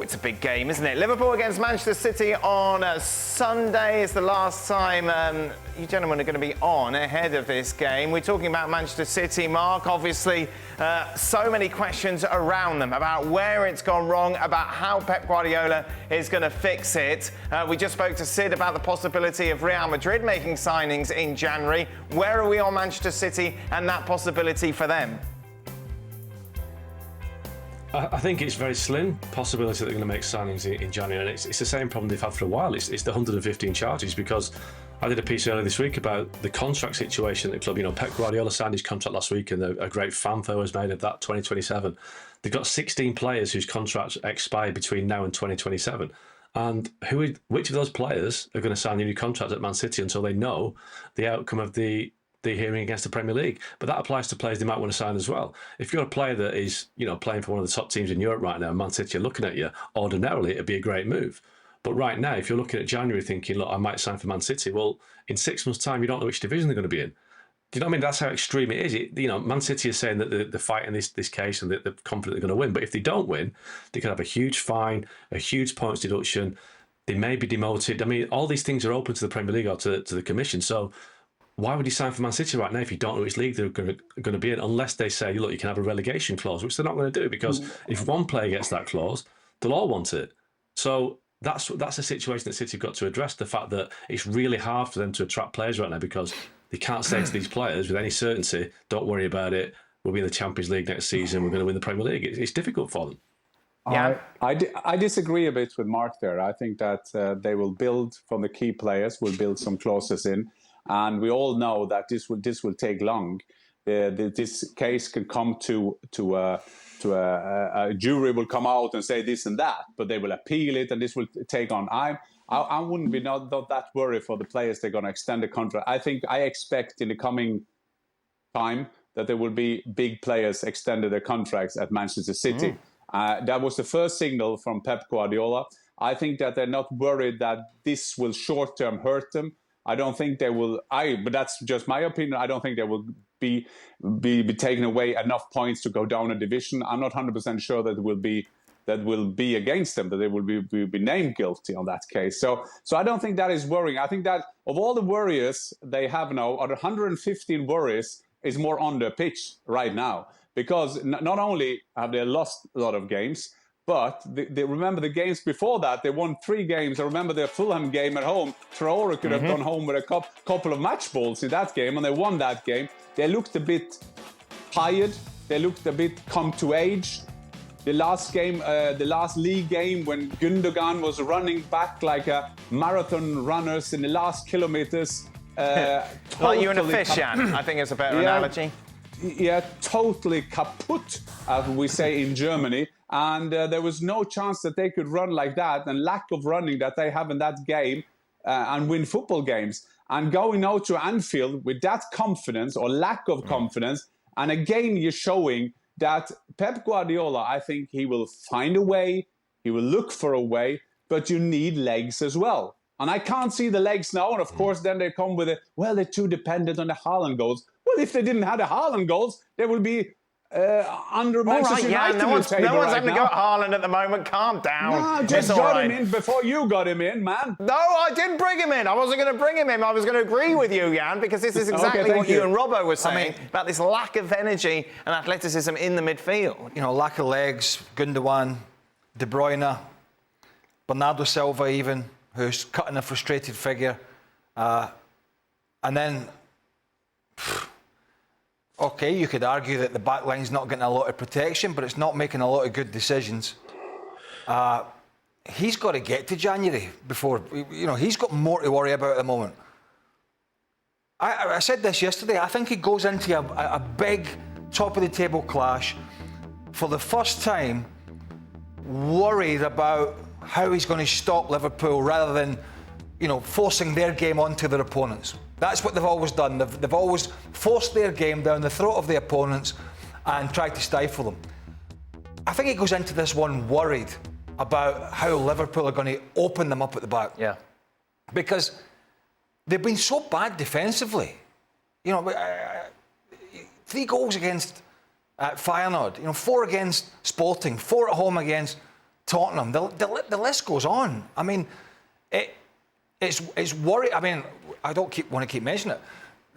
it's a big game, isn't it? Liverpool against Manchester City on Sunday is the last time you gentlemen are going to be on ahead of this game. We're talking about Manchester City, Mark. Obviously, so many questions around them about where it's gone wrong, about how Pep Guardiola is going to fix it. We just spoke to Sid about the possibility of Real Madrid making signings in January. Where are we on Manchester City and that possibility for them? I think it's very slim possibility that they're going to make signings in January, and it's the same problem they've had for a while. It's the 115 charges, because I did a piece earlier this week about the contract situation at the club. You know, Pep Guardiola signed his contract last week, and a great fanfare was made of that, 2027. They've got 16 players whose contracts expire between now and 2027. And which of those players are going to sign a new contract at Man City until they know the outcome of the hearing against the Premier League? But that applies to players they might want to sign as well. If you're a player that is, you know, playing for one of the top teams in Europe right now, Man City are looking at you, ordinarily it'd be a great move. But right now, if you're looking at January thinking, look, I might sign for Man City, well, in 6 months' time, you don't know which division they're going to be in. Do you know what I mean? That's how extreme it is. Man City is saying that they're fighting this case and that they're confident they're going to win. But if they don't win, they could have a huge fine, a huge points deduction. They may be demoted. I mean, all these things are open to the Premier League or to the Commission. So why would he sign for Man City right now if you don't know which league they're going to be in? Unless they say, look, you can have a relegation clause, which they're not going to do, because if one player gets that clause, they'll all want it. So that's a situation that City have got to address, the fact that it's really hard for them to attract players right now, because they can't say to these players with any certainty, don't worry about it, we'll be in the Champions League next season, we're going to win the Premier League. It's difficult for them. Yeah, I disagree a bit with Mark there. I think that they will build from the key players, will build some clauses in. And we all know that this will take long. This case can come to a jury will come out and say this and that, but they will appeal it, and this will take on. I wouldn't be not that worried for the players they're going to extend the contract. I expect in the coming time that there will be big players extended their contracts at Manchester City. That was the first signal from Pep Guardiola. I think that they're not worried that this will short-term hurt them. I don't think they will. But that's just my opinion. I don't think they will be taking away enough points to go down a division. I'm not 100% sure that will be against them, that they will be named guilty on that case. So I don't think that is worrying. I think that of all the worries they have now, out of 115 worries, is more on the pitch right now, because not only have they lost a lot of games, but they remember the games before that. They won 3 games. I remember their Fulham game at home. Traore could have gone home with a couple of match balls in that game, and they won that game. They looked a bit tired. They looked a bit come to age. The last game, the last league game, when Gundogan was running back like a marathon runners in the last kilometers. Like you and a fish, Jan. I think it's a better analogy. Yeah, totally kaput, as we say in Germany. And there was no chance that they could run like that, and lack of running that they have in that game and win football games. And going out to Anfield with that confidence or lack of confidence, and again you're showing that Pep Guardiola, I think he will find a way, he will look for a way, but you need legs as well. And I can't see the legs now, and of course then they come with they're too dependent on the Haaland goals. Well, if they didn't have the Haaland goals, they would be under Manchester United. No one's having right to go at Haaland at the moment. Calm down. No, just got him in before you got him in, man. No, I didn't bring him in. I wasn't going to bring him in. I was going to agree with you, Jan, because this is exactly what you and Robbo were saying about this lack of energy and athleticism in the midfield. You know, lack of legs, Gundogan, De Bruyne, Bernardo Silva even, who's cutting a frustrated figure. And then... OK, you could argue that the back line's not getting a lot of protection, but it's not making a lot of good decisions. He's got to get to January before, he's got more to worry about at the moment. I said this yesterday, I think he goes into a big top-of-the-table clash for the first time, worried about how he's going to stop Liverpool rather than, forcing their game onto their opponents. That's what they've always done. They've always forced their game down the throat of the opponents and tried to stifle them. I think he goes into this one worried about how Liverpool are going to open them up at the back. Yeah. Because they've been so bad defensively. 3 goals against Feyenoord, 4 against Sporting, 4 at home against Tottenham. The list goes on. I mean, it's worry. I mean, I don't want to keep mentioning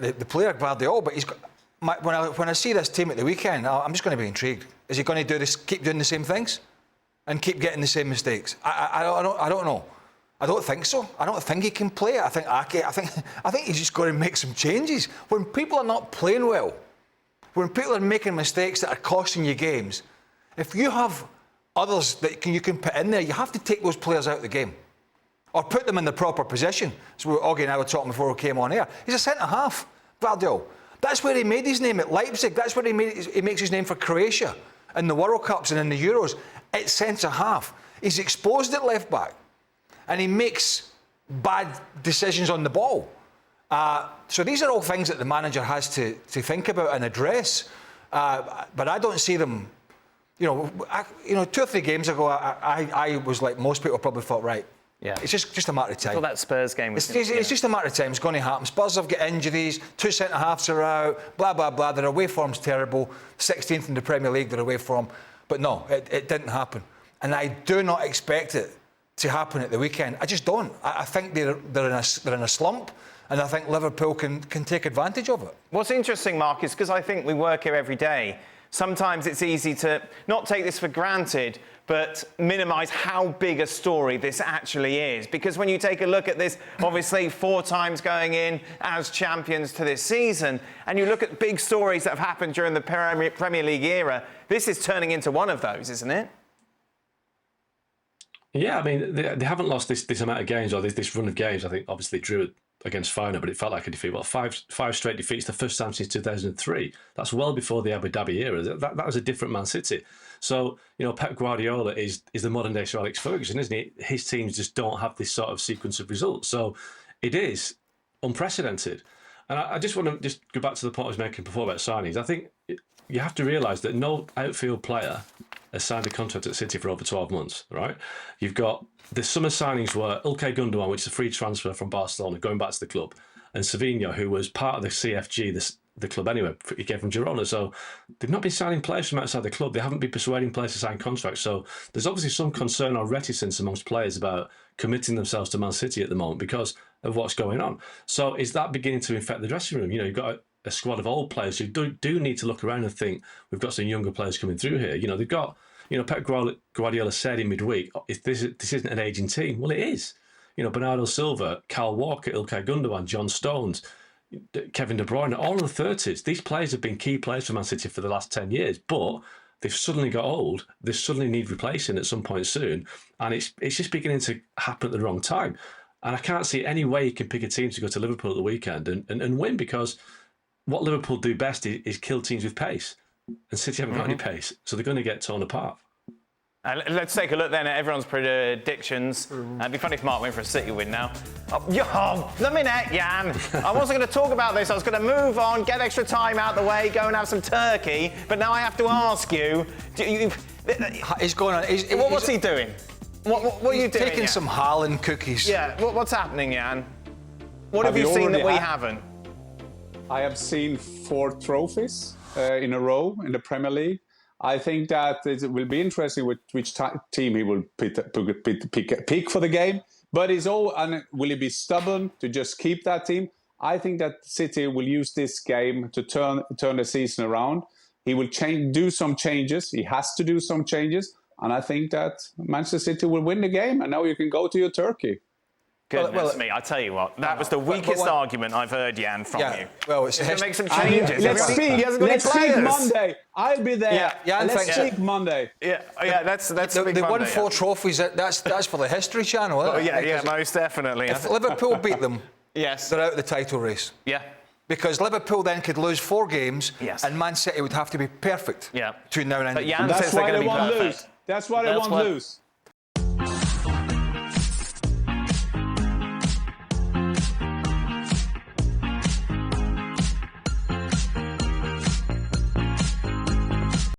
it. The player Guardiola, but he's got. When I see this team at the weekend, I'm just going to be intrigued. Is he going to do this? Keep doing the same things, and keep getting the same mistakes? I don't know. I don't think so. I don't think he can play it. I think he's just going to make some changes. When people are not playing well, when people are making mistakes that are costing you games, if you have others that you can put in there, you have to take those players out of the game. Or put them in the proper position. So Augie and I were talking before we came on air. He's a centre-half, Guardiola. That's where he made his name at Leipzig. That's where he makes his name for Croatia in the World Cups and in the Euros. It's centre-half. He's exposed at left-back. And he makes bad decisions on the ball. So these are all things that the manager has to think about and address. But I don't see them... 2 or 3 games ago, I was like most people probably thought, right, yeah, it's just a matter of time. Well, that Spurs game was... It's just a matter of time. It's going to happen. Spurs have got injuries. 2 centre-halves are out. Blah, blah, blah. Their away form's terrible. 16th in the Premier League, their away form. But no, it didn't happen. And I do not expect it to happen at the weekend. I just don't. I think they're in a slump. And I think Liverpool can take advantage of it. What's interesting, Mark, is because I think we work here every day. Sometimes it's easy to not take this for granted, but minimise how big a story this actually is. Because when you take a look at this, obviously 4 times going in as champions to this season, and you look at big stories that have happened during the Premier League era, this is turning into one of those, isn't it? Yeah, I mean, they haven't lost this amount of games, or this run of games. I think obviously drew against Feyenoord, but it felt like a defeat. Well, five straight defeats, the first time since 2003. That's well before the Abu Dhabi era. That was a different Man City. So, Pep Guardiola is the modern day Sir Alex Ferguson, isn't he? His teams just don't have this sort of sequence of results. So it is unprecedented. And I just want to go back to the point I was making before about signings. I think you have to realise that no outfield player has signed a contract at City for over 12 months, right? You've got the summer signings were Ilkay Gundogan, which is a free transfer from Barcelona, going back to the club, and Savinho, who was part of the CFG, the club anyway, he came from Girona. So they've not been signing players from outside the club. They haven't been persuading players to sign contracts. So there's obviously some concern or reticence amongst players about committing themselves to Man City at the moment because of what's going on. So is that beginning to infect the dressing room? You've got a squad of old players who do need to look around and think, we've got some younger players coming through here. They've got, Pep Guardiola said in midweek, if this isn't an aging team. Well, it is. Bernardo Silva, Kyle Walker, Ilkay Gundogan, John Stones, Kevin De Bruyne, all in the 30s. These players have been key players for Man City for the last 10 years, but they've suddenly got old. They suddenly need replacing at some point soon. And it's just beginning to happen at the wrong time. And I can't see any way you can pick a team to go to Liverpool at the weekend and win, because what Liverpool do best is kill teams with pace. And City haven't got any pace, so they're going to get torn apart. Let's take a look then at everyone's predictions. It'd be funny if Mark went for a City win now. The minute, Jan. I wasn't going to talk about this. I was going to move on, get extra time out the way, go and have some turkey. But now I have to ask you. He's going on. What's he doing? What are you doing? Taking some Haaland cookies. Yeah. What's happening, Jan? What have you seen that we haven't? I have seen 4 trophies in a row in the Premier League. I think that it will be interesting with which team he will pick for the game. But will he be stubborn to just keep that team? I think that City will use this game to turn the season around. He will do some changes. He has to do some changes. And I think that Manchester City will win the game. And now you can go to your turkey. Goodness me, I tell you what, that was the weakest argument I've heard, Jan, from you. Well, it's going to make some changes. Let's speak Monday. I'll be there. Let's speak Monday. That's they won 4 trophies. That's for the History Channel. Most definitely. If Liverpool beat them, yes, they're out of the title race. Yeah. Because Liverpool then could lose 4 games, and Man City would have to be perfect between now and then. But Jan says they're going to be perfect. That's why they won't lose.